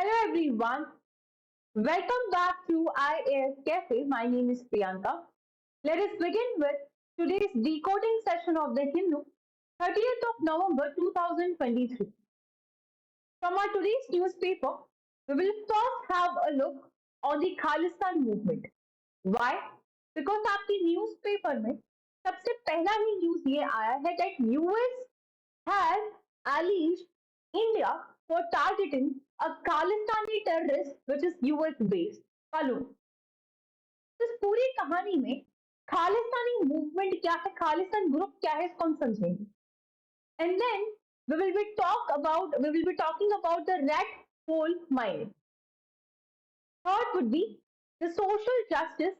Hello everyone, welcome back to IAS Cafe. My name is Priyanka. Let us begin with today's decoding session of the Hindu, 30th of November 2023. From our today's newspaper, we will first have a look on the Khalistan movement. Why? Because आपके newspaper में सबसे पहला ही news ये आया है that US has alleged India for targeting a Khalistani terrorist which is US based. मालूम इस पूरी कहानी में खालिस्तानी मूवमेंट क्या है, खालिस्तान ग्रुप क्या है, इसको हम समझेंगे. And then we will be talking about the red coal mining. Third would be the social justice,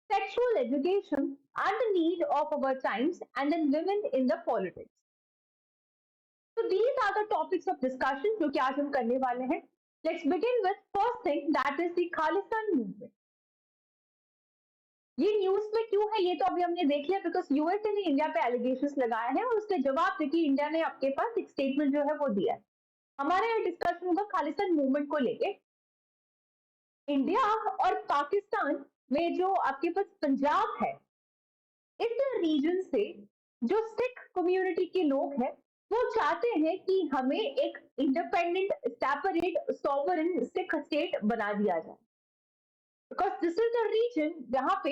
sexual education, and the need of our times, and then women in the politics. So these are the topics of discussion जो कि आज हम करने वाले हैं. Let's begin with first thing, that is the Khalistan movement. ये news में क्यों है ये तो अभी हमने देख लिया, बिकॉज यूएसए ने इंडिया पे एलिगेशंस लगाए हैं और उसके जवाब देखिए इंडिया ने आपके पास एक स्टेटमेंट जो है वो दिया है. हमारे यहाँ डिस्कशन होगा खालिस्तान मूवमेंट को लेके. इंडिया और पाकिस्तान में जो आपके पास पंजाब है, इस रीजन से जो सिख कम्युनिटी के लोग हैं वो चाहते हैं कि हमें एक independent separate sovereign Sikh state बना दिया जाए, because this is the reason जहां पे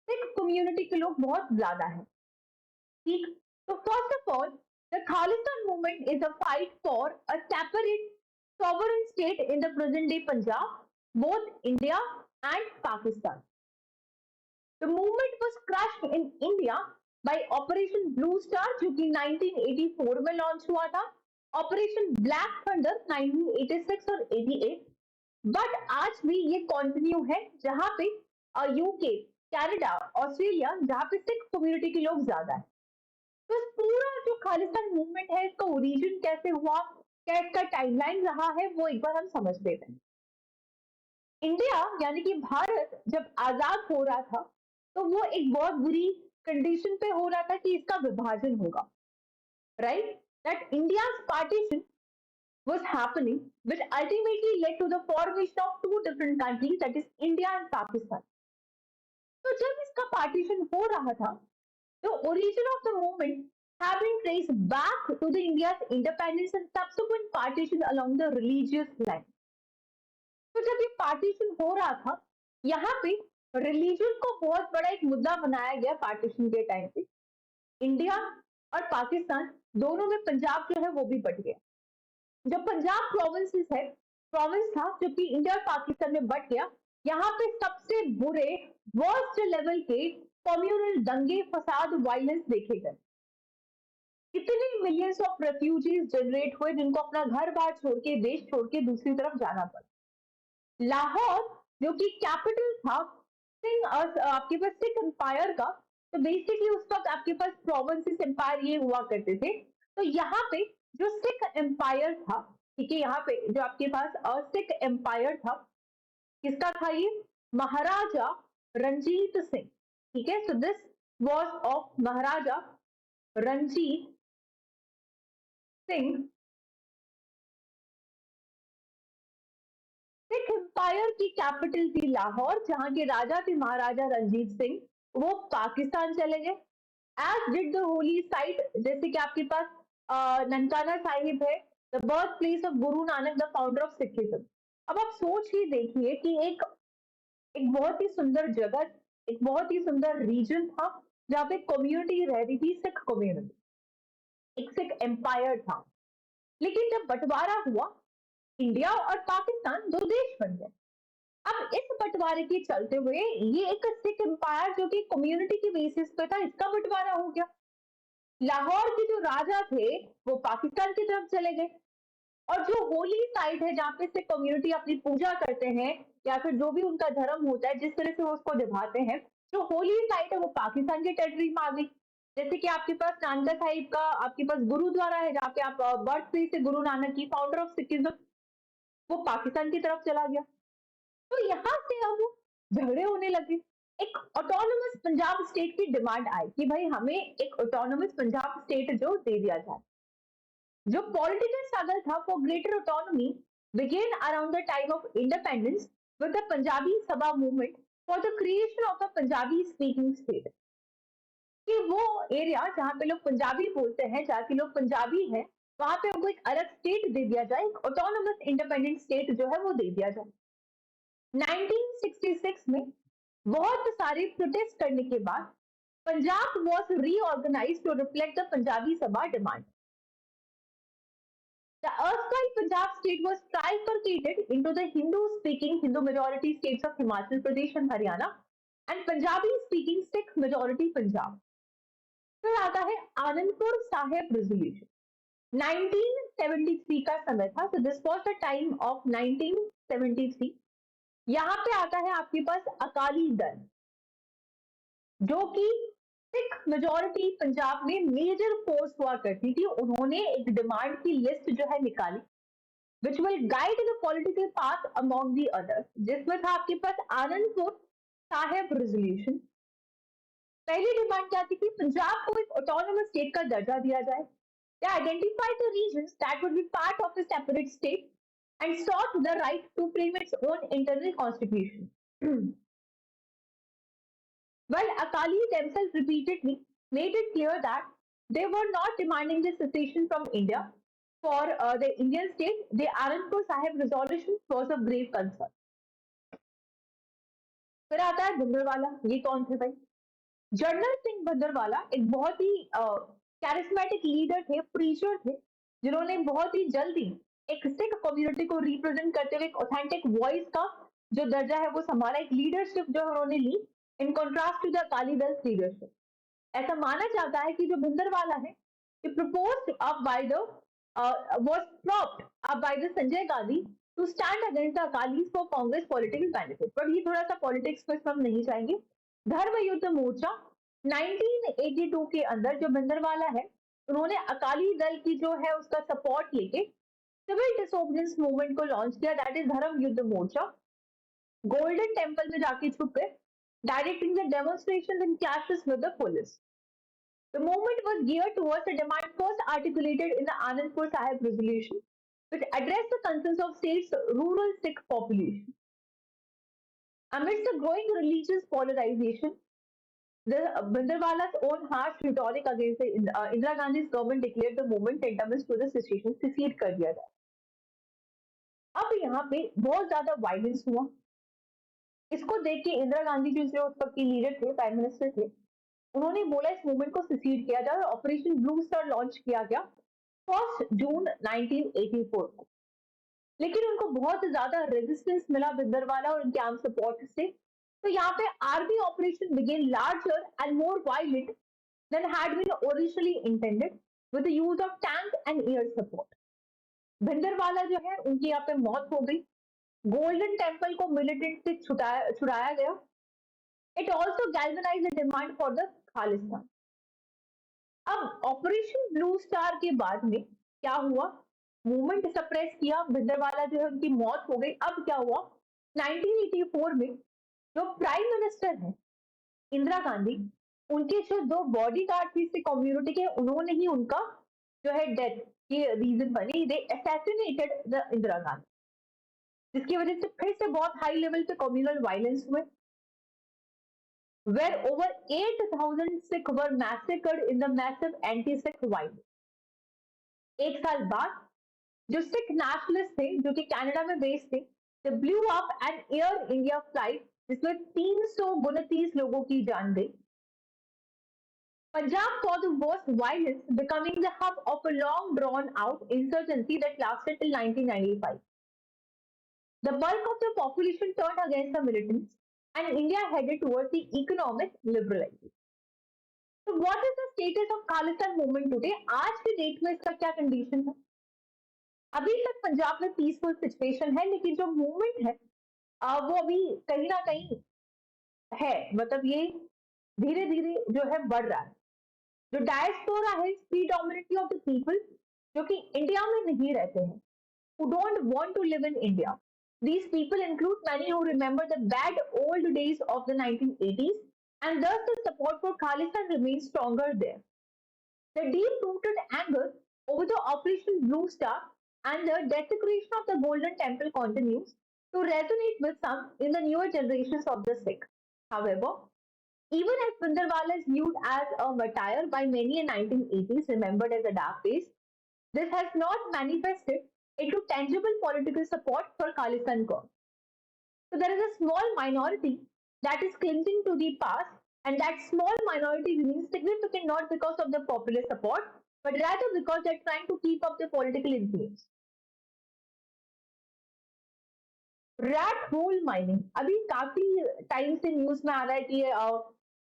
सिख कम्युनिटी के लोग बहुत ज्यादा है. ठीक, तो first of all the Khalistan movement is a fight for a separate sovereign state in the present day Punjab, both India and Pakistan. The movement was crushed in India by Operation Blue Star जो कि 1984 में launch हुआ था, operation black thunder 1986 और 88. But आज भी ये continue है जहां पे यूके, कनाडा, ऑस्ट्रेलिया, जहां पे सिख कम्युनिटी के लोग ज्यादा है. तो इस पूरा जो खालिस्तान मूवमेंट है इसका ओरिजिन कैसे हुआ, क्या इसका टाइमलाइन रहा है, वो एक बार हम समझ लेते हैं. इंडिया यानी कि भारत जब आजाद हो रहा था तो वो एक बहुत बुरी कंडीशन पे हो रहा था कि इसका विभाजन होगा, right. That India's partition was happening, which ultimately led to the formation of two different countries, that is India and Pakistan. तो जब इसका पार्टीशन हो रहा था, the origin of the movement have been traced back to the India's independence and subsequent partition along the religious line. तो जब ये partition हो रहा था, यहाँ पे रिलीजन को बहुत बड़ा एक मुद्दा बनाया गया पार्टीशन के टाइम पे. इंडिया और पाकिस्तान दोनों में पंजाब जो है वो भी बट गया. जब पंजाब प्रोविंसेस है, प्रोविंस था जो कि इंडिया और पाकिस्तान में बट गया, यहाँ पे सबसे बुरे वर्स्ट लेवल के कम्युनल दंगे, फसाद, वायलेंस देखे गए. कितने मिलियंस ऑफ रेफ्यूजीज जनरेट हुए जिनको अपना घर बार छोड़ के, देश छोड़ के दूसरी तरफ जाना पड़ा. लाहौर जो कि कैपिटल था आपके पास सिख एम्पायर का, तो बेसिकली उस वक्त आपके पास प्रोविंसेस एम्पायर ये हुआ करते थे. तो यहाँ पे जो सिख एम्पायर था, ठीक है, यहाँ पे जो आपके पास सिख एम्पायर था, किसका था ये, महाराजा रंजीत सिंह. ठीक है, so this was of Maharaja Ranjit Singh. Sikh empire की कैपिटल थी लाहौर, जहां के राजा थे महाराजा रंजीत सिंह. वो पाकिस्तान चले गए, as did the holy site, जैसे कि आपके पास ननकाना साहिब है, the birth place of Guru Nanak, the founder of Sikhism. अब आप सोच ही देखिए कि एक बहुत ही सुंदर जगह, एक बहुत ही सुंदर रीजन था जहाँ पे कम्युनिटी रह रही थी, सिख कम्युनिटी, एक सिख एम्पायर था. लेकिन जब बंटवारा हुआ, इंडिया और पाकिस्तान दो देश बन गए. अब इस बंटवारे के चलते हुए ये एक सिख एम्पायर जो कि कम्युनिटी की बेसिस पे था, इसका बंटवारा हो गया. लाहौर के जो राजा थे वो पाकिस्तान की तरफ चले गए, और जो होली साइट है जहाँ पे सिख कम्युनिटी अपनी पूजा करते हैं या फिर जो भी उनका धर्म होता है, जिस तरह से वो उसको निभाते हैं, जो होली साइट है वो पाकिस्तान के टेरिटरी में आ गई. जैसे कि आपके पास नानका साहिब का आपके पास गुरुद्वारा है जहाँ पे आप बर्थ प्लेस है गुरु नानक की, फाउंडर ऑफ सिखिज्म, वो पाकिस्तान की तरफ चला गया. तो यहाँ से अब झगड़े होने लगे. एक ऑटोनोमस पंजाब स्टेट की डिमांड आई कि भाई हमें एक ऑटोनोमस पंजाब स्टेट जो दे दिया जाए. जो पॉलिटिकल स्ट्रगल था for greater autonomy began around the time of independence with the Punjabi Sabha movement for the creation of a Punjabi speaking state. कि वो एरिया जहाँ पे लोग पंजाबी बोलते हैं, जहाँ के लोग पंजाबी हैं, वहां पे उनको एक अलग स्टेट दे दिया जाए, एक ऑटोनोमस इंडिपेंडेंट स्टेट जो है वो दे दिया जाए। 1966 में बहुत सारे प्रोटेस्ट करने के बाद Punjab was reorganize to reflect the Punjabi Sabha demand. The erstwhile Punjab state was trifurcated into the Hindu-speaking Hindu majority states of Himachal Pradesh and Haryana and Punjabi-speaking Sikh majority Punjab. फिर आता है आनंदपुर साहेब रेजोल्यूशन 1973 का समय था, so this was the time of 1973। यहाँ पे आता है आपके पास अकाली दल, जो कि सिख मेजोरिटी पंजाब में मेजर फोर्स हुआ करती थी। उन्होंने एक डिमांड की लिस्ट जो है निकाली, which will guide the political path among the others, जिसमें था आपके पास आनंदपुर साहेब रेजोल्यूशन। पहली डिमांड क्या थी कि पंजाब को एक ऑटोनोमस स्टेट का दर्जा दिया जाए। They identified the regions that would be part of a separate state and sought the right to frame its own internal constitution. Well, Akali themselves repeatedly made it clear that they were not demanding the secession from India for the Indian state. The Anandpur Sahib resolution was of grave concern. फिर आता है भिंडरवाला। ये कौन थे भाई? General Singh Bhindranwale एक बहुत ही charismatic leader थे, प्रीचर थे, जिन्होंने बहुत ही जल्दी एक सिख कम्युनिटी को रिप्रेजेंट करते हुए एक ऑथेंटिक वॉइस का जो दर्जा है वो संभाला, एक लीडरशिप जो उन्होंने ली in contrast to the Akali Dal leadership. ऐसा माना जाता है कि जो भिंडरवाला है, proposed up by the was propped up by the Sanjay Gandhi to stand against the Akalis for Congress political benefit। पर ये थोड़ा सा पॉलिटिक्स में हम नहीं जाएंगे। धर्म युद्ध मोर्चा 1982 के अंदर जो भिंडरवाला है, उन्होंने अकाली दल की जो है उसका सपोर्ट लेके सिविल डिसोबीडियंस मूवमेंट को लॉन्च किया, दैट इज धर्म युद्ध मोर्चा। गोल्डन टेम्पल में जाके छुप गए, directing the demonstrations and clashes with the police. The movement was geared towards a demand first articulated in the Anandpur Sahib resolution, which addressed the concerns of state's rural Sikh population. Amidst the growing religious polarization, the Bhindarwala's own harsh rhetoric against the Indira Gandhi's government declared the movement tantamount to the secession, secede कर दिया था। अब यहाँ पे बहुत ज्यादा violence हुआ। इसको देख के इंदिरा गांधी जी जो उस वक्त की लीडर थे, प्राइम मिनिस्टर थे, उन्होंने बोला इस मूवमेंट को सिसीड किया जाए और ऑपरेशन ब्लू स्टार लॉन्च किया गया 1 जून 1984 को। लेकिन उनको बहुत ज्यादा रेजिस्टेंस मिला भिंडरवाला और उनके आर्म सपोर्ट से। तो यहाँ पे army operation began larger and more violent than had been originally intended with the use of tank and air support. Bhindranwale जो है उनकी यहाँ पे मौत हो गई। गोल्डन टेम्पल को मिलिटेंट से छुड़ाया गया। It also galvanized the demand for the Khalistan. अब ऑपरेशन ब्लू स्टार के बाद में क्या हुआ? मूवमेंट सप्रेस किया, भिंडरवाला जो है उनकी मौत हो गई। अब क्या हुआ? 1984 में जो प्राइम मिनिस्टर है इंदिरा गांधी, उनके जो 2 बॉडी गार्ड थी इस कम्युनिटी के, उन्होंने ही उनका जो है डेथ की रीजन बनी। दे असैसिनेटेड द इंदिरा गांधी, जिसकी वजह से फिर से बहुत हाई लेवल पे कम्युनल वायलेंस हुए, where over 8,000 Sikh were massacred in the massive anti-Sikh violence। एक साल बाद जो सिख नेशनलिस्ट थे जो कि कनाडा में बेस्ड थे, they blew up an Air India flight जिसमें 329 लोगों की जान गई। Punjab saw the worst violence, becoming the hub of a long drawn out insurgency that lasted till 1995। The bulk of the population turned against the militants and India headed towards the economic liberalization। So what is the status of Khalistan movement today? आज के date में इसका क्या condition है? अभी तक पंजाब में peaceful situation है, लेकिन जो मूवमेंट है वो अभी कहीं ना कहीं है, मतलब ये धीरे धीरे जो है बढ़ रहा है। जो डायस्पोरा है, प्रीडोमिनेटली ऑफ द पीपल जो कि इंडिया में नहीं रहते हैं, who don't want to live in India। These people include many who remember the bad old days of the 1980s, and thus the support for Khalistan remains stronger there। The deep-rooted anger over the Operation Blue Star and the desecration of the Golden Temple continues to resonate with some in the newer generations of the Sikh. However, even as Bhindranwale is viewed as a martyr by many in 1980s, remembered as a dark phase, this has not manifested into tangible political support for Khalistan cause. So there is a small minority that is clinging to the past, and that small minority remains significant not because of the popular support, but rather because they're trying to keep up the political influence. Rat hole mining अभी काफी time से news में आ रहा है कि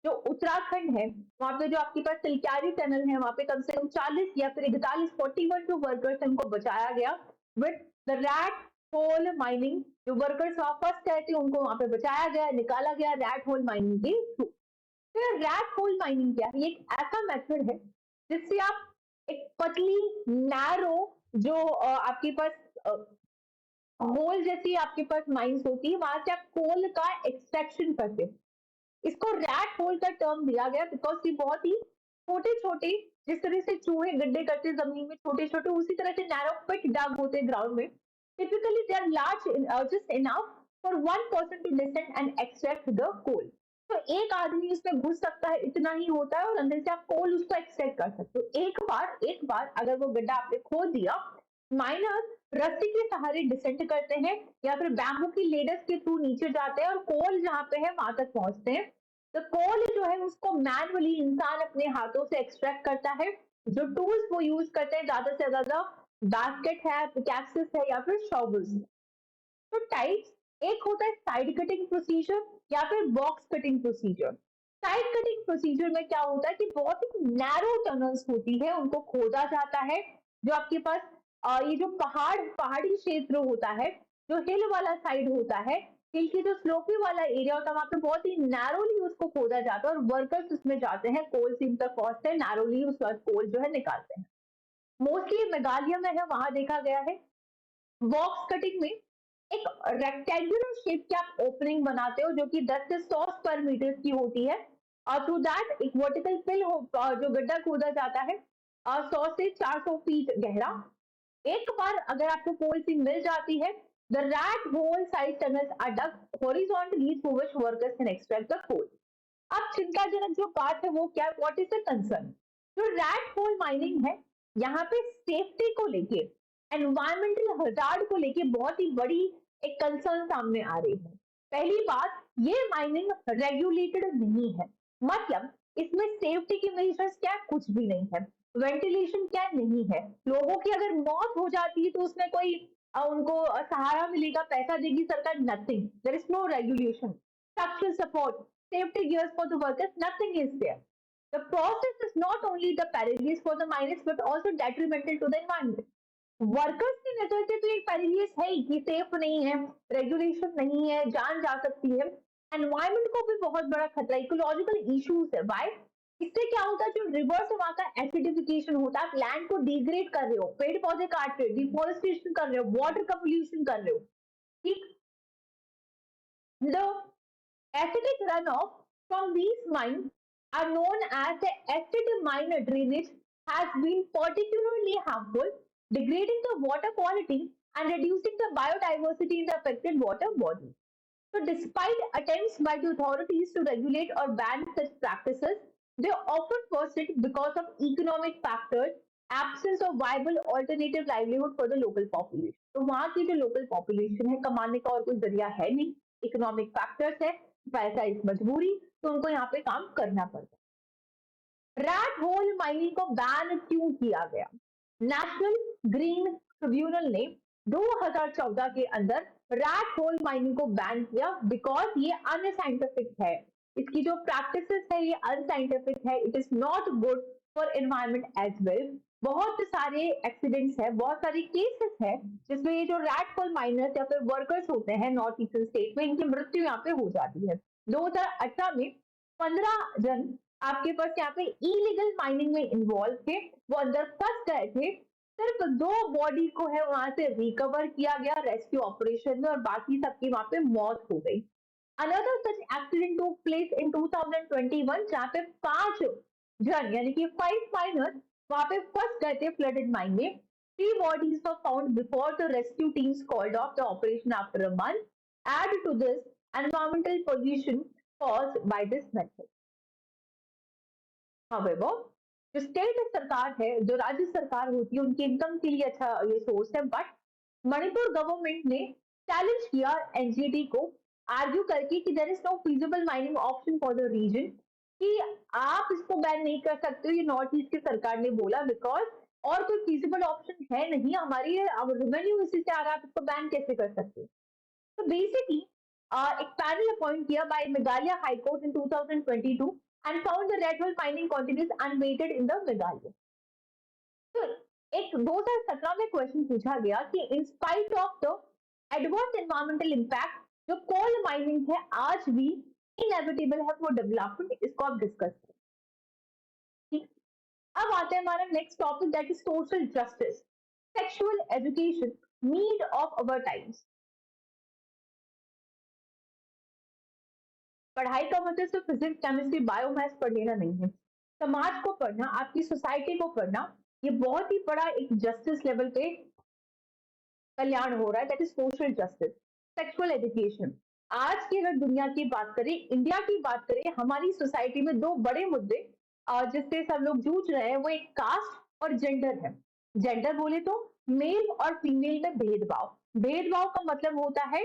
जो उत्तराखंड है वहां पे जो आपके पास तिलक्यारी टनल है वहां पे कम से कम 40 या फिर 41 जो वर्कर्स उनको बचाया गया with the rat hole mining. जो वर्कर्स वहां फर्स्ट गए थे उनको वहां पे बचाया गया, निकाला गया रैट होल माइनिंग के थ्रू। तो रैट होल माइनिंग क्या है? ये एक ऐसा मेथड है जिससे आप एक पतली नैरो जो आपके पास होल जैसी आपके पास माइंस होती है वहां से आप कोल का एक्सट्रैक्शन करते हो। इसको रैट होल का टर्म दिया गया बिकॉज ये बहुत ही छोटे छोटे, जिस तरह से चूहे गड्ढे करते जमीन में छोटे छोटे, उसी तरह से नैरो पिट डग होते ग्राउंड में। Typically they are large just enough for one person to descend and extract the coal. तो एक आदमी उसमें घुस सकता है, इतना ही होता है, और अंदर से आप कोल उसको एक्सट्रैक्ट कर सकते हो। एक बार अगर वो गड्ढा आपने खोद दिया, माइनर्स रस्सी के सहारे डिसेंट करते हैं या फिर बैम्बू की लेडर्स के थ्रू नीचे जाते हैं और कोल जहां पे है वहां तक पहुंचते हैं। तो कोल जो है उसको मैनुअली इंसान अपने हाथों से एक्सट्रैक्ट करता है। जो टूल्स वो यूज करते हैं ज्यादा से ज्यादा बास्केट है, पिकैक्सेस है या फिर शॉवल्स। तो टाइप्स, एक होता है साइड कटिंग प्रोसीजर या फिर box cutting procedure. Side cutting procedure में क्या होता है कि बहुत ही नैरो टनल्स होती है, उनको खोदा जाता है। जो आपके पास ये जो पहाड़ी क्षेत्र होता है, जो हिल वाला साइड होता है, हिल की जो स्लोपी वाला एरिया होता है वहां पे बहुत ही नैरोली उसको खोदा जाता है और वर्कर्स उसमें जाते हैं, कोल सीम तक पहुंचते हैं, नैरोली उस कोल जो है निकालते हैं। मोस्टली मेघालय में है, वहां देखा गया है। बॉक्स कटिंग में एक रेक्टेंगुलर शेप की आप ओपनिंग बनाते हो जो कि 10 से 100 स्क्वायर मीटर की होती है, और थ्रू दैट एक वर्टिकल फिल जो गड्ढा खोदा जाता है 100 से 400 फीट गहरा। एक बार अगर आपको कोल सी मिल जाती है, the rat hole size tunnels are dug horizontally through which workers can extract the coal. अब चिंताजनक जो बात है वो क्या, व्हाट इज द कंसर्न? जो रैट होल माइनिंग है, यहाँ पे सेफ्टी को लेके, एनवायरमेंटल हजार्ड को लेके बहुत ही बड़ी एक कंसर्न सामने आ रही है। पहली बात, ये माइनिंग रेगुलेटेड नहीं है, मतलब इसमें सेफ्टी के मेजर्स क्या है, कुछ भी नहीं है। वेंटिलेशन क्या नहीं है, लोगों की अगर मौत हो जाती है तो उसमें कोई उनको सहारा मिलेगा, पैसा देगी सरकार, nothing. There is no regulation, structural support, safety gears for the workers, nothing is there. The process is not only the perilous for the miners but also detrimental to the environment. Workers की नजर से तो एक perilous है ही कि safe नहीं है, regulation नहीं है, जान जा सकती है। एनवायरमेंट को भी बहुत बड़ा खतरा, इकोलॉजिकल इश्यूज है। वाई? इससे क्या होता है, जो रिवर्स वहां का एसिडिफिकेशन होता है, आप लैंड को डिग्रेड कर रहे हो, पेड़ पौधे काट रहे हो, डिफोरेस्टेशन कर रहे हो, वाटर का पोल्यूशन कर रहे हो। ठीक, the acidic runoff from these mines are known as the acid mine drainage has been particularly harmful, degrading the water quality and reducing the biodiversity in the affected water body. So despite attempts by the authorities to regulate or ban such practices, they often persist because of economic factors, absence of viable alternative livelihood for the local population. तो वहाँ की जो local population है, कमाने का और कोई जरिया है नहीं, इकोनॉमिक फैक्टर्स है, पैसा इस मजबूरी, तो उनको यहाँ पे काम करना पड़ता है। रैट होल माइनिंग को बैन क्यों किया गया? नेशनल ग्रीन ट्रिब्यूनल ने 2014 के अंदर रैट होल माइनिंग को बैन किया बिकॉज ये अनसाइंटिफिक है, इसकी जो प्रैक्टिसेस है ये अनसाइंटिफिक है, it is not good for environment as well. बहुत सारे एक्सीडेंट्स है, बहुत सारे केसेस है जिसमें ये जो रैट होल माइनर्स या फिर वर्कर्स होते हैं नॉर्थ ईस्टर्न स्टेट में, इनकी मृत्यु यहाँ पे हो जाती है। 2018 में 15 जन आपके पास यहाँ पे इलीगल माइनिंग में इन्वॉल्व थे, वो अंदर फंस गए थे। सिर्फ 2 बॉडी को है वहां से रिकवर किया गया रेस्क्यू ऑपरेशन में, और बाकी सबकी वहां पे मौत हो गई। Another such accident took place in 2021 जहां पे 5 जन यानी कि 5 माइनर्स वहां पे फंस गए थे फ्लडेड माइन में। Three bodies were found before the rescue teams called off the operation after a month. Add to this environmental pollution caused by this method. However, जो स्टेट सरकार है, जो राज्य सरकार होती है, उनकी इनकम के लिए अच्छा ये सोर्स है, बट मणिपुर गवर्नमेंट ने चैलेंज किया एनजीटी को, आर्ग्यू करके कि there is no feasible mining option for the region, कि आप इसको बैन नहीं कर सकते हो, ये नॉर्थ ईस्ट की सरकार ने बोला, बिकॉज और कोई फीजिबल ऑप्शन है नहीं, हमारी रेवेन्यू इसी से आ रहा है, आप इसको बैन कैसे कर सकते हो? तो बेसिकली एक पैनल अपॉइंट किया by Meghalaya high court in 2022 and found the red hole mining continues unabated in the Meghalaya. तो एक 2017 में क्वेश्चन पूछा गया कि in spite of the adverse environmental impact जो कोल माइनिंग है आज भी इनएविटेबल है फॉर डेवलपमेंट, इसको आप डिस्कस करें। ठीक, अब आते हैं हमारा next topic, that is social justice, sexual education, need of our times. पढ़ाई का मतलब सिर्फ फिजिक्स केमिस्ट्री बायोमैथ्स पढ़ लेना नहीं है, समाज को पढ़ना, आपकी सोसाइटी को पढ़ना, ये बहुत ही बड़ा एक जस्टिस लेवल पे कल्याण हो रहा है, that is social justice, sexual education. आज की अगर दुनिया की बात करें, इंडिया की बात करें, हमारी सोसाइटी में दो बड़े मुद्दे जिससे सब लोग जूझ रहे हैं, वो एक कास्ट और जेंडर है। जेंडर बोले तो मेल और फीमेल में भेदभाव, भेदभाव का मतलब होता है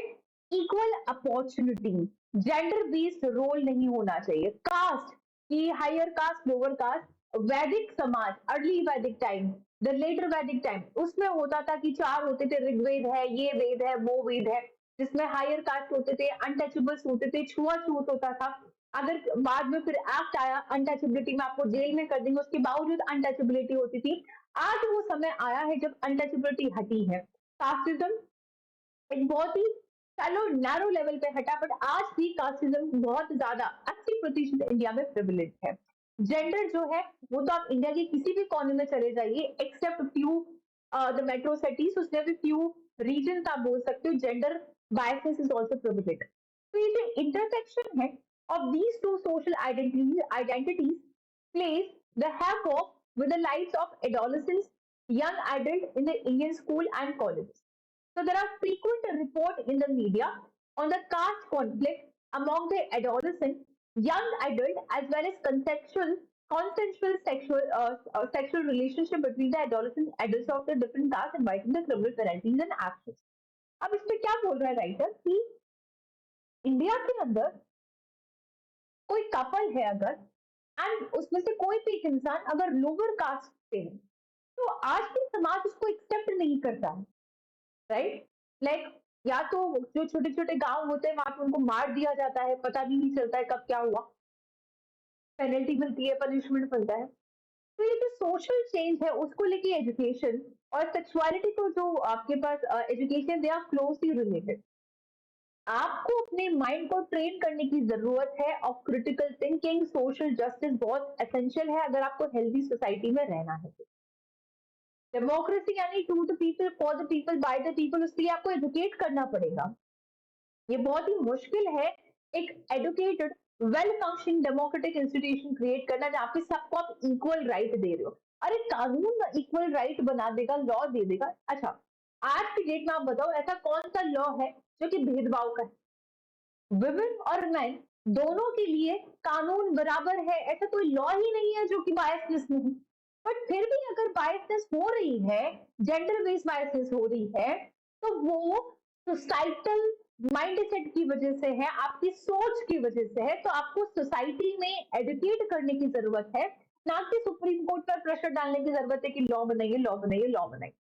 equal opportunity, gender based role नहीं होना चाहिए। कास्ट की हायर कास्ट, लोअर कास्ट, वैदिक समाज, अर्ली वैदिक टाइम, द लेटर वैदिक टाइम, उसमें होता था कि चार होते थे, ऋग्वेद है, ये वेद है, वो वेद है, जिसमें हायर कास्ट होते थे, अनटचेबल्स होते थे, छुआछूत होता था। अगर बाद में फिर एक्ट आया अनटचेबिलिटी में, आपको जेल में कर देंगे, उसके बावजूद अनटचेबिलिटी होती थी। आज वो समय आया है जब अनटचेबिलिटी हटी है। कास्टिज्म एक बहुत ही चलो नैरो लेवल पे हटा, बट आज भी कास्टिज्म बहुत ज्यादा 80% इंडिया में प्रिविलेज है। जेंडर जो है वो तो आप इंडिया के किसी भी कॉर्नर में चले जाइए, except few the metro cities, उसमें भी फ्यू रीजन आप बोल सकते हो, gender biasness is also privilege. तो ये जो इंटरसेक्शन है of these two social identities plays the havoc with the lives of adolescents, young adults in the Indian school and colleges. So there are frequent reports in the media on the caste conflict among the adolescent, young adult, as well as consensual sexual relationship between the adolescent adults of the different castes, inviting the criminal penalties and actions. अब इस पे क्या बोल रहा है writer कि India के अंदर कोई कपल है अगर, एंड उसमें से कोई भी एक इंसान अगर लोअर कास्ट से है, तो आज भी समाज उसको एक्सेप्ट नहीं करता है, राइट? लाइक या तो जो छोटे छोटे गांव होते हैं वहां पे उनको मार दिया जाता है, पता भी नहीं चलता है कब क्या हुआ, पेनल्टी मिलती है, पनिशमेंट मिलता है। तो ये जो सोशल चेंज है उसको लेके एजुकेशन और सेक्सुअलिटी को जो आपके पास education, they are closely related. आपको अपने माइंड को ट्रेन करने की जरूरत है, और क्रिटिकल थिंकिंग, सोशल जस्टिस बहुत एसेंशियल है अगर आपको हेल्दी सोसाइटी में रहना है। डेमोक्रेसी यानी to the people, for the people, by the people, उसके लिए आपको एजुकेट करना पड़ेगा। ये बहुत ही मुश्किल है एक educated well functioning democratic institution create करना जहाँ पे सबको आप इक्वल राइट दे रहे हो। अरे कानून इक्वल राइट बना देगा, लॉ दे देगा। अच्छा, आज की डेट में आप बताओ ऐसा कौन सा लॉ है जो कि भेदभाव का है? वुमेन और मैन दोनों के लिए कानून बराबर है, ऐसा कोई लॉ ही नहीं है जो कि बायसनेस नहीं। बट फिर भी अगर बायसनेस हो रही है, जेंडर बेस्ड बायसनेस हो रही है, तो वो सोसाइटल माइंडसेट की वजह से है, आपकी सोच की वजह से है। तो आपको सोसाइटी में एजुकेट करने की जरूरत है, ना कि सुप्रीम कोर्ट पर प्रेशर डालने की जरूरत है कि लॉ बनाइए, लॉ बनाइए, लॉ बनाइए।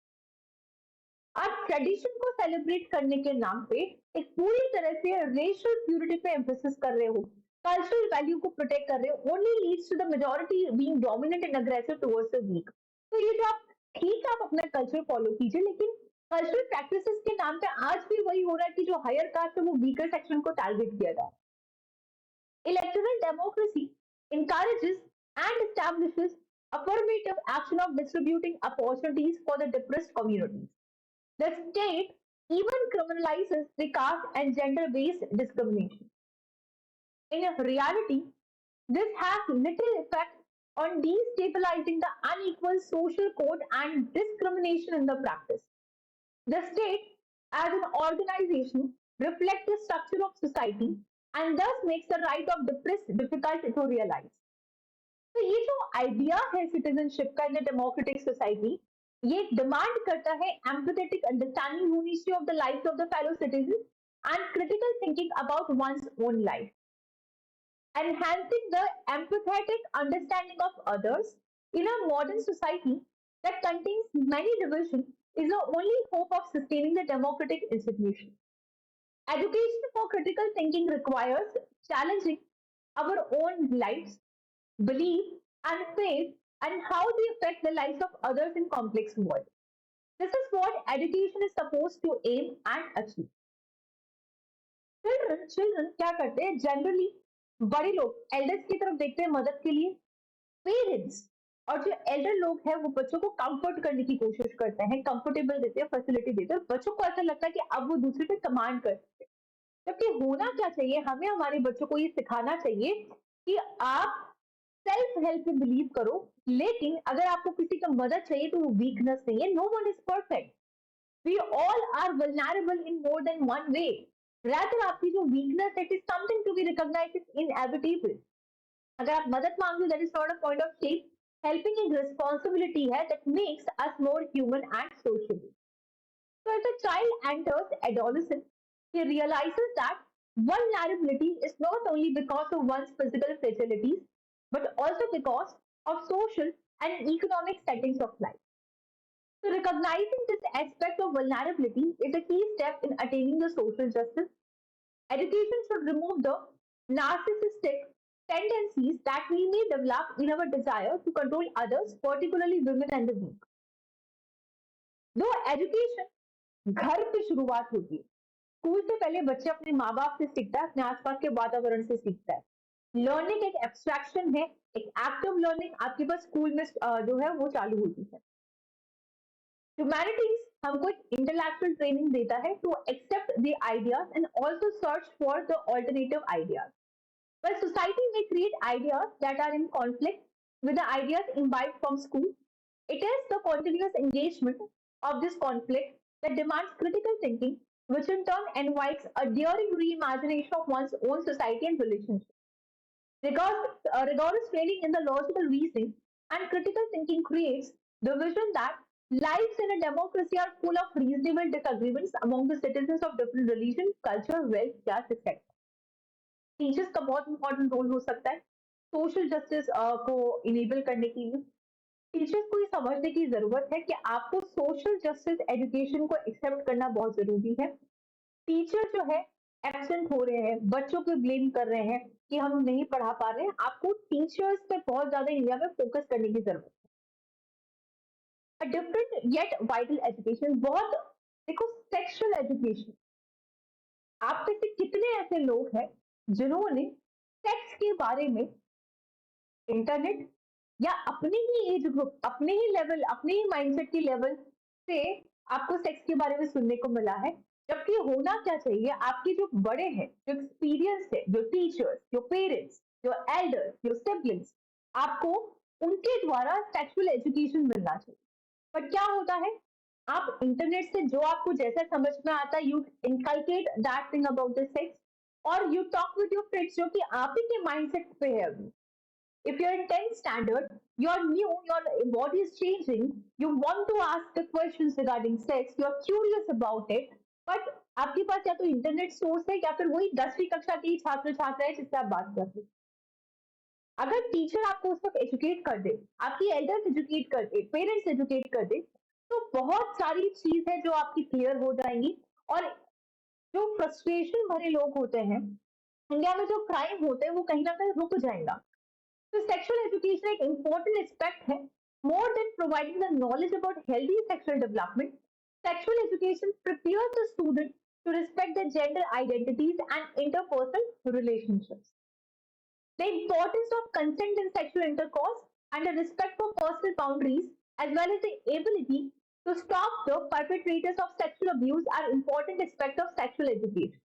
आप ट्रेडिशन को सेलिब्रेट करने के नाम पे एक पूरी तरह से रेशियल प्यूरिटी पे एम्फेसिस कर रहे हो, कल्चरल वैल्यू को प्रोटेक्ट कर रहे हो, only leads to the majority being dominant and aggressive towards the weak. तो ये जो आप ठीक है, आप अपना कल्चर फॉलो कीजिए, लेकिन कल्चरल प्रैक्टिसेस के नाम पे आज भी वही हो रहा है कि जो हायर कास्ट है वो वीकर सेक्शन को टारगेट किया जा रहा है। Electoral democracy encourages and establishes affirmative action of distributing opportunities for the depressed communities. The state even criminalizes the caste and gender-based discrimination. In reality, this has little effect on destabilizing the unequal social code and discrimination in the practice. The state, as an organization, reflects the structure of society and thus makes the right of the difficult to realize. तो ये जो idea है citizenship का in the democratic society, ये demand करता है empathetic understanding होनी चाहिए of the life of the fellow citizen and critical thinking about one's own life. Enhancing the empathetic understanding of others in a modern society that contains many divisions is the only hope of sustaining the democratic institution. Education for critical thinking requires challenging our own lives, belief, and faith, and how they affect the lives of others in complex world. This is what education is supposed to aim and achieve. Children क्या करते हैं generally, बड़े लोग elders की तरफ देखते हैं मदद के लिए. पेरेंट्स और जो एल्डर लोग हैं वो बच्चों को कंफर्ट करने की कोशिश करते हैं, कंफर्टेबल देते हैं, फैसिलिटी देते हैं. बच्चों को ऐसा लगता है कि अब वो दूसरे पे कमांड करते हैं, जबकि होना क्या चाहिए, हमें हमारे बच्चों को ये सिखाना चाहिए कि आप सेल्फ हेल्प में बिलीव करो, लेकिन अगर आपको किसी का मदद चाहिए तो वो वीकनेस नहीं है. No one is perfect. We all are vulnerable in more than one way. Rather आपकी जो वीकनेस है, it is something to be recognised, is inevitable. अगर आप मदद मांग लो, that is not a point of shame. Helping एक responsibility है that makes us more human and social. So as a child enters adolescence, he realizes that vulnerability is not only because of one's physical fragilities, but also because of social and economic settings of life. So recognizing this aspect of vulnerability is a key step in attaining the social justice. Education should remove the narcissistic tendencies that we may develop in our desire to control others, particularly women and the weak. Though education घर पे शुरुआत होती है, school से पहले बच्चे अपने माँ बाप से सीखता है, अपने आसपास के वातावरण से सीखता है. लर्निंग एक एब्स्ट्रैक्शन है, एक एक्टिव लर्निंग आपके पास स्कूल में जो है वो चालू होती है. ह्यूमैनिटीज हमको एक इंटेलेक्चुअल ट्रेनिंग देता है to accept the ideas and also search for the alternative ideas. While society may create ideas that are in conflict with the ideas imbibed from school, it is the continuous engagement of this conflict that demands critical thinking, which in turn invites a daring reimagination of one's own society and relationships. Rigorous training in the logical reasoning and critical thinking creates the vision that lives in a democracy are full of reasonable disagreements among the citizens of different religion, culture, wealth, class, etc. Teachers का बहुत important role हो सकता है social justice को enable करने के लिए. Teachers को ये समझने की जरूरत है कि आपको सोशल जस्टिस एजुकेशन को एक्सेप्ट करना बहुत जरूरी है. टीचर जो है एब्सेंट हो रहे हैं, बच्चों को ब्लेम कर रहे हैं कि हम नहीं पढ़ा पा रहे हैं, आपको टीचर्स पे बहुत ज्यादा इंडिया में फोकस करने की जरूरत है. डिफरेंट येट वाइटल एजुकेशन, बहुत देखो सेक्सुअल एजुकेशन, आप में से कितने ऐसे लोग हैं जिन्होंने सेक्स के बारे में इंटरनेट या अपने ही एज ग्रुप, अपने ही लेवल, अपने ही माइंडसेट की लेवल से आपको सेक्स के बारे में सुनने को मिला है. जबकि होना क्या चाहिए, आपके जो बड़े हैं, जो एक्सपीरियंस है, जो टीचर्स, जो पेरेंट्स, जो एल्डर्स, जो सिबलिंग्स, आपको उनके द्वारा सेक्सुअल एजुकेशन मिलना चाहिए. बट क्या होता है, आप इंटरनेट से जो आपको जैसा समझ में आता है, you inculcate that thing about the sex, और you talk with your friends जो कि आप ही के माइंडसेट पे है अभी. If you're in 10th standard, you're new, your body is changing, you want to ask the questions regarding sex, you're curious about it, but आपके पास या तो इंटरनेट सोर्स है या फिर वही 10वीं कक्षा के छात्र छात्रा है जिससे आप बात कर रहे. अगर टीचर आपको उस वक्त एजुकेट कर दे, आपकी एल्डर्स एजुकेट कर दे, पेरेंट्स एजुकेट कर दे, तो बहुत सारी चीज है जो आपकी क्लियर हो जाएंगी. और जो फ्रस्ट्रेशन भरे लोग होते हैं, इंडिया में जो क्राइम होते हैं, वो कहीं ना कहीं रुक जाएगा. तो सेक्सुअल एजुकेशन एक इंपॉर्टेंट एस्पेक्ट है. More than providing the knowledge about healthy sexual development, sexual education prepares the student to respect their gender identities and interpersonal relationships. The importance of consent in sexual intercourse and the respect for personal boundaries, as well as the ability to stop the perpetrators of sexual abuse, are important aspects of sexual education.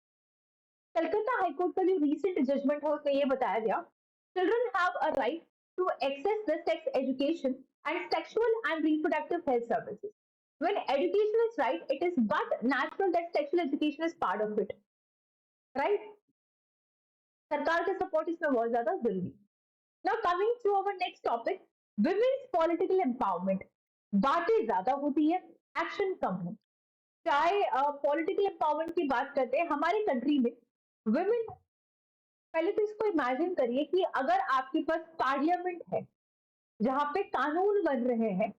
Calcutta high court का जो recent judgment है उसमें ये बताया गया, children have a right to access the sex education and sexual and reproductive health services. When education is right, it is but natural that sexual education is part of it, right? सरकार का support इसमें बहुत ज्यादा जरूरी है. Now coming to our next topic, women's political empowerment. बातें ज्यादा होती है, एक्शन कम है. चाहे पॉलिटिकल एम्पावरमेंट की बात करते हैं हमारे कंट्री में, वुमेन, पहले तो इसको इमेजिन करिए कि अगर आपके पास पार्लियामेंट है जहां पे कानून बन रहे हैं,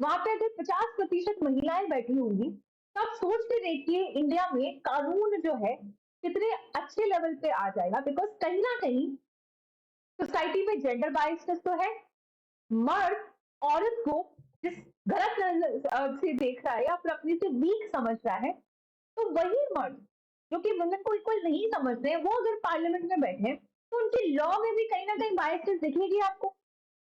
वहां पे अगर 50% महिलाएं बैठी होंगी, तो आप सोच के देखिए इंडिया में कानून जो है कितने अच्छे लेवल पे आ जाएगा. बिकॉज कहीं ना कहीं सोसाइटी में जेंडर बायसनेस तो है. मर्द औरत को जिस गलत नजर से देख रहा है या फिर अपने से वीक समझ रहा है, तो वही मर्द जो कि वुमेन को इक्वल नहीं समझते हैं, वो अगर पार्लियामेंट में बैठे तो उनके लॉ में भी कहीं ना कहीं बायसनेस दिखेगी आपको.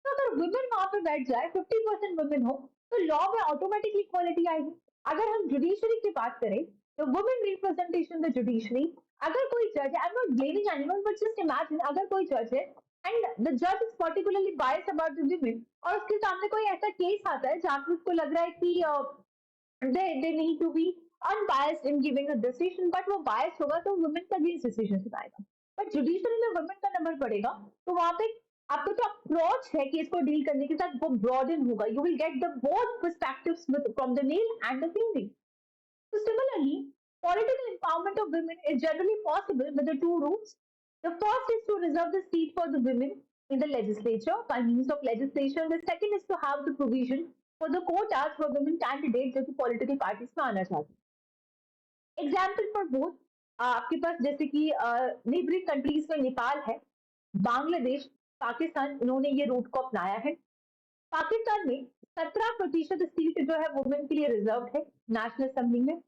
तो अगर वुमेन वहां पे बैठ जाए, 50% वुमेन हो, तो लॉ में ऑटोमेटिकली इक्वालिटी आएगी. अगर हम जुडिशरी की बात करें, तो वुमेन रिप्रेजेंटेशन द जुडिशरी, अगर कोई जज है, I am not blaming anyone, but just imagine अगर कोई जज है एंड द जज is particularly bias about the women, और उसके सामने कोई ऐसा केस आता है जहां पर उसको लग रहा है कि they need to be unbiased in giving a decision, but वो biased होगा तो women का अगेंस्ट डिसीजन सुनाएगा. बट जुडिशरी में वुमेन का नंबर बढ़ेगा, तो वहां पे आपका जो अप्रोच है कि इसको डील करने के साथ वो ब्रॉडन होगा. You will get the both perspectives from the male and the female. So similarly, political empowerment of women is generally possible with the two routes. The first is to reserve the seat for the women in the legislature by means of legislation. The second is to have the provision for the quotas for women candidates जो कि political parties में आना चाहते हैं. Example for both, आपके पास जैसे कि neighbouring countries में नेपाल है, बांग्लादेश, पाकिस्तान, इन्होंने ये रूट को अपनाया है. पाकिस्तान में 17% सीट जो है वुमेन के लिए रिजर्व है नेशनल असेंबली में.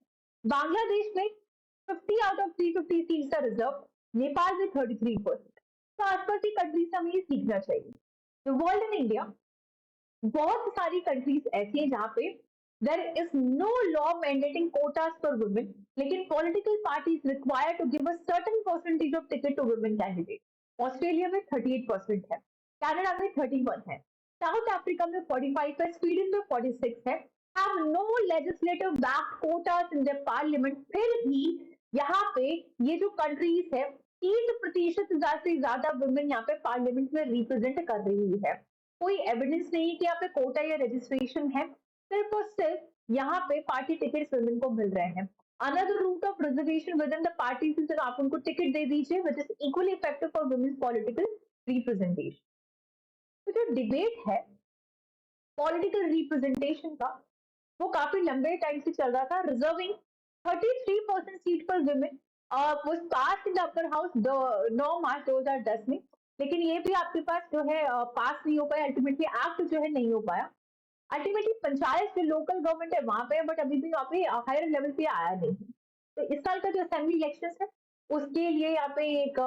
बांग्लादेश में 50 out of 350 seats are reserve. Nepal में 33%. तो आसपास की कंट्री से हमें ये सीखना चाहिए. द वर्ल्ड इन इंडिया, बहुत सारी कंट्रीज ऐसी हैं जहां पे there is no law mandating quotas for women, लेकिन political parties require to give a certain percentage of ticket to women candidate. Australia में 38% है, कनाडा में 31 है, साउथ अफ्रीका में 45 है, स्वीडन में 46 है. have no legislative backed quotas in their parliament. फिर भी यहाँ पे ये जो कंट्रीज है 30% से ज्यादा वुमेन यहाँ पे पार्लियामेंट में रिप्रेजेंट कर रही है. कोई एविडेंस नहीं है कि यहाँ पे कोटा या रजिस्ट्रेशन है, सिर्फ और सिर्फ यहाँ पे पार्टी टिकट वुमेन को मिल रहे हैं. Another route of reservation within the parties, आप उनको टिकट दे दीजिए which is equally effective for women's political representation. तो जो डिबेट है पॉलिटिकल रिप्रेजेंटेशन का, वो काफी लंबे टाइम से चल रहा था. रिजर्विंग 33% सीट पर women was passed in the upper house 9 मार्च 2010 में, लेकिन ये भी आपके पास जो है पास नहीं हो पाया. अल्टीमेटली एक्ट जो है नहीं हो पाया. अल्टीमेटली पंचायत जो लोकल गवर्नमेंट है वहां पे, बट अभी भी वहां पे हायर लेवल पे आया नहीं. तो इस साल का जो असेंबली इलेक्शन है उसके लिए यहाँ पे एक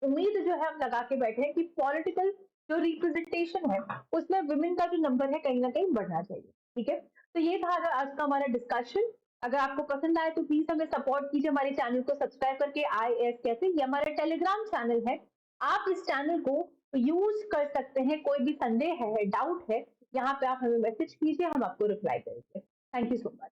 उम्मीद जो है हम लगा के बैठे हैं कि पॉलिटिकल जो रिप्रेजेंटेशन है उसमें वुमेन का जो नंबर है कहीं ना कहीं बढ़ना चाहिए. ठीक है, तो ये था आज का हमारा डिस्कशन. अगर आपको पसंद आए तो प्लीज हमें सपोर्ट कीजिए, हमारे चैनल को सब्सक्राइब करके. IAS कैसे, ये हमारा टेलीग्राम चैनल है, आप इस चैनल को यूज कर सकते हैं. कोई भी संदेह है, डाउट है, यहाँ पे आप हमें मैसेज कीजिए, हम आपको रिप्लाई करेंगे. Thank you so much.